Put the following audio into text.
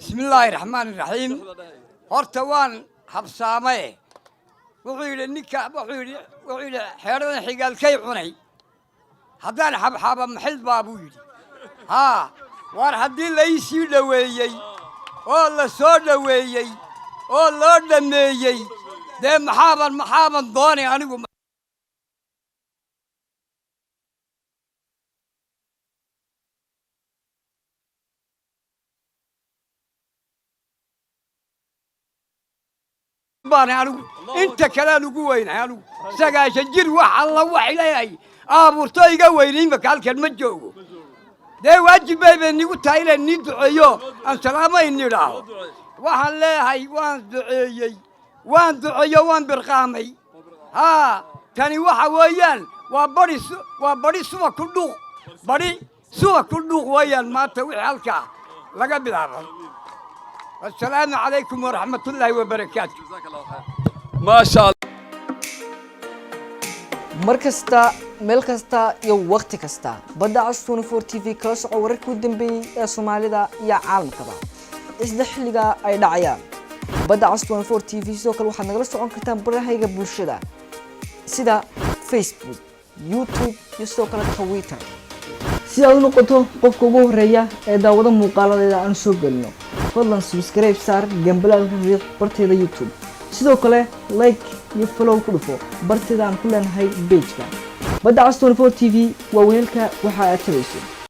بسم الله الرحمن الرحيم هرتوان حبسامه وحيل النكا وحيل حيرنا حقال كي عني هذان حبحابا محل بابوي ها وار حدين ليس يدويي والله سود دويي والله دميي ده محابا ضاني أنا باني أنا أنت كلام قوين أنا سجاش الجر وح الله وحيلي أبو طيقة وينين بكال كلمة جو ده واجب بيني وتايل ندعيه السلام إني راه وحلا هاي وان دعيه وان برقامي ها تاني وحويان وبري سوا كله بري سوا كله ويان ما توي حالك لقى بالعرب السلام عليكم ورحمة الله وبركاته جزاك الله خير ما شاء الله markasta meel kasta iyo waqti kasta badda cas 24 TV kala soco wararkii u dambeeyay ee Soomaalida iyo caalamkaba isla xilliga ay dhacayaan badda cas 24 TV sidoo kale waxaad nagala socon kartaan barahayga bulshada sida Facebook YouTube iyo sidoo kale Twitter si aad u noqoto qofka ugu horeeya ee daawada muuqaaladeeda aan soo galno fadlan subscribe saar gambalaalka riix barteeda YouTube sidoo kale like iyo follow ku dhufo barteeda aan ku leenahay page-ka badda cas 24 TV waa weelka waxa aad tabayso